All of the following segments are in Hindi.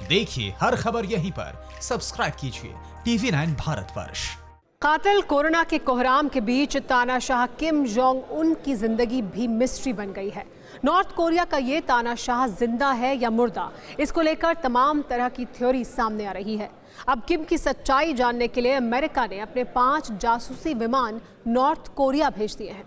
देखिए हर खबर यहीं पर। सब्सक्राइब कीजिए TV9 भारतवर्ष। कातिल कोरोना के कोहराम के बीच तानाशाह किम जोंग उन की जिंदगी भी मिस्ट्री बन गई है। नॉर्थ कोरिया का ये तानाशाह जिंदा है या मुर्दा, इसको लेकर तमाम तरह की थ्योरी सामने आ रही है। अब किम की सच्चाई जानने के लिए अमेरिका ने अपने 5 जासूसी विमान नॉर्थ कोरिया भेज दिए हैं।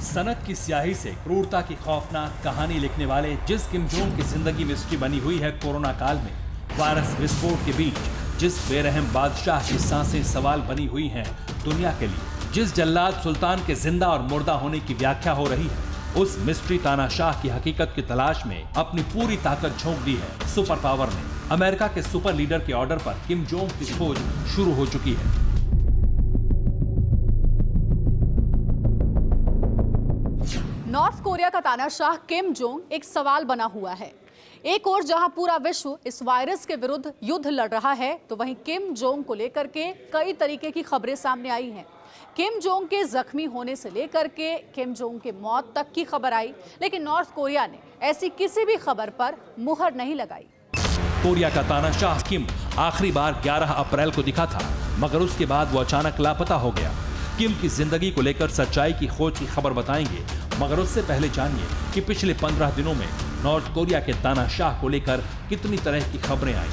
सनक की स्याही से क्रूरता की खौफनाक कहानी लिखने वाले जिस किम जोंग की जिंदगी मिस्ट्री बनी हुई है कोरोना काल में, वायरस विस्फोट के बीच जिस बेरहम बादशाह की सांसें सवाल बनी हुई हैं दुनिया के लिए, जिस जल्लाद सुल्तान के जिंदा और मुर्दा होने की व्याख्या हो रही है, उस मिस्ट्री तानाशाह की हकीकत की तलाश में अपनी पूरी ताकत झोंक दी है सुपर पावर ने। अमेरिका के सुपर लीडर के ऑर्डर पर किम जोंग की खोज शुरू हो चुकी है। नॉर्थ कोरिया का तानाशाह किम जोंग एक सवाल बना हुआ है। एक ओर जहां पूरा विश्व इस वायरस के विरुद्ध युद्ध लड़ रहा है, तो वहीं किम जोंग को लेकर के कई तरीके की खबरें सामने आई हैं। किम जोंग के जख्मी होने से लेकर के किम जोंग के मौत तक की खबर आई, लेकिन नॉर्थ कोरिया ने ऐसी किसी भी खबर पर मुहर नहीं लगाई। कोरिया का तानाशाह किम आखिरी बार 11 अप्रैल को दिखा था, मगर उसके बाद वो अचानक लापता हो गया। किम की जिंदगी को लेकर सच्चाई की खोज की खबर बताएंगे, मगर उससे पहले जानिए कि पिछले 15 दिनों में नॉर्थ कोरिया के तानाशाह को लेकर कितनी तरह की खबरें आई।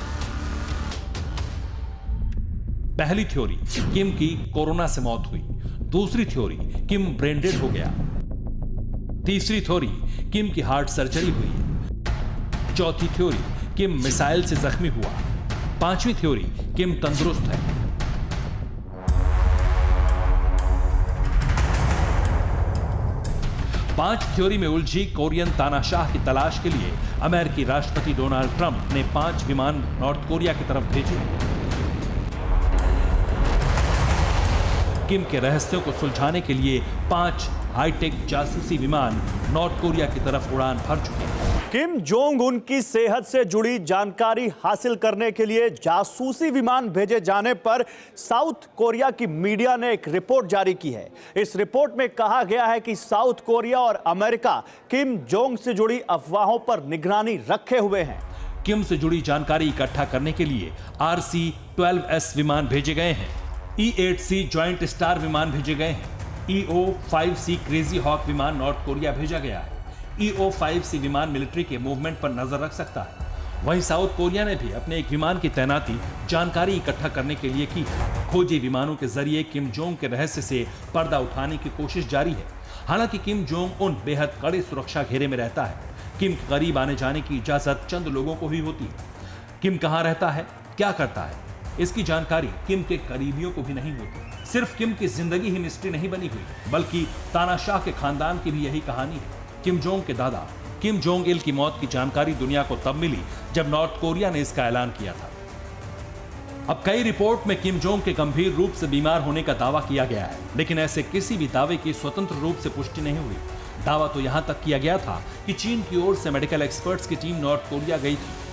पहली थ्योरी, किम की कोरोना से मौत हुई। दूसरी थ्योरी, किम ब्रेन डेड हो गया। तीसरी थ्योरी, किम की हार्ट सर्जरी हुई। चौथी थ्योरी, किम मिसाइल से जख्मी हुआ। पांचवी थ्योरी, किम तंदुरुस्त है। पांच थ्योरी में उलझी कोरियन तानाशाह की तलाश के लिए अमेरिकी राष्ट्रपति डोनाल्ड ट्रंप ने 5 विमान नॉर्थ कोरिया की तरफ भेजे। किम के रहस्यों को सुलझाने के लिए 5 हाईटेक जासूसी विमान नॉर्थ कोरिया की तरफ उड़ान भर चुके हैं। किम जोंग उन की सेहत से जुड़ी जानकारी हासिल करने के लिए जासूसी विमान भेजे जाने पर साउथ कोरिया की मीडिया ने एक रिपोर्ट जारी की है। इस रिपोर्ट में कहा गया है कि साउथ कोरिया और अमेरिका किम जोंग से जुड़ी अफवाहों पर निगरानी रखे हुए हैं। किम से जुड़ी जानकारी इकट्ठा करने के लिए RC-12S विमान भेजे गए हैं। E-8C ज्वाइंट स्टार विमान भेजे गए हैं। EO-5C क्रेजी हॉक विमान नॉर्थ कोरिया भेजा गया है। EO-5C विमान मिलिट्री के मूवमेंट पर नजर रख सकता है। वहीं साउथ कोरिया ने भी अपने एक विमान की तैनाती जानकारी इकट्ठा करने के लिए की है। खोजी विमानों के जरिए किम जोंग के रहस्य से पर्दा उठाने की कोशिश जारी है। हालांकि किम जोंग उन बेहद कड़े सुरक्षा घेरे में रहता है। किम के करीब आने जाने की इजाजत चंद लोगों को ही होती है। किम कहां रहता है, क्या करता है, इसकी जानकारी किम के करीबियों को भी नहीं होती। सिर्फ किम की जिंदगी ही मिस्ट्री नहीं बनी हुई, बल्कि तानाशाह के खानदान की भी यही कहानी है। किम जोंग के दादा किम जोंग इल की मौत की जानकारी दुनिया को तब मिली जब नॉर्थ कोरिया ने इसका ऐलान किया था। अब कई रिपोर्ट में किम जोंग के गंभीर रूप से बीमार होने का दावा किया गया है, लेकिन ऐसे किसी भी दावे की स्वतंत्र रूप से पुष्टि नहीं हुई। दावा तो यहां तक किया गया था कि चीन की ओर से मेडिकल एक्सपर्ट्स की टीम नॉर्थ कोरिया गई थी।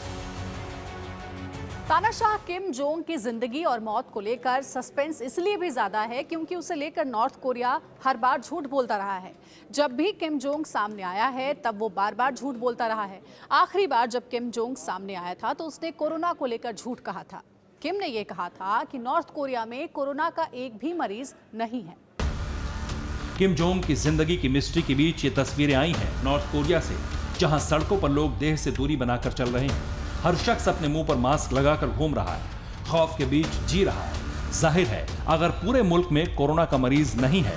तानाशाह किम जोंग की जिंदगी और मौत को लेकर सस्पेंस इसलिए भी ज्यादा है क्योंकि उसे लेकर नॉर्थ कोरिया हर बार झूठ बोलता रहा है। जब भी किम जोंग सामने आया है तब वो बार बार झूठ बोलता रहा है। आखिरी बार जब किम जोंग सामने आया था तो उसने कोरोना को लेकर झूठ कहा था। किम ने यह कहा था कि नॉर्थ कोरिया में कोरोना का एक भी मरीज नहीं है। किम जोंग की जिंदगी की मिस्ट्री के बीच ये तस्वीरें आई हैं नॉर्थ कोरिया से, जहां सड़कों पर लोग देह से दूरी बनाकर चल रहे हैं। हर शख्स अपने मुंह पर मास्क लगाकर घूम रहा है, खौफ के बीच जी रहा है। जाहिर है अगर पूरे मुल्क में कोरोना का मरीज नहीं है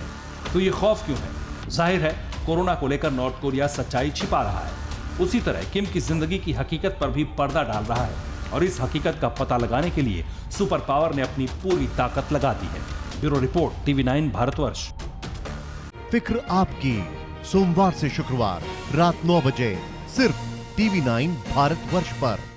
तो ये खौफ क्यों है? जाहिर है कोरोना को लेकर नॉर्थ कोरिया सच्चाई छिपा रहा है। उसी तरह किम की जिंदगी की हकीकत पर भी पर्दा डाल रहा है, और इस हकीकत का पता लगाने के लिए सुपर पावर ने अपनी पूरी ताकत लगा दी है। Bureau report TV9 Bharatvarsh. फिक्र आपकी, सोमवार से शुक्रवार रात 9 बजे सिर्फ TV9 भारतवर्ष पर।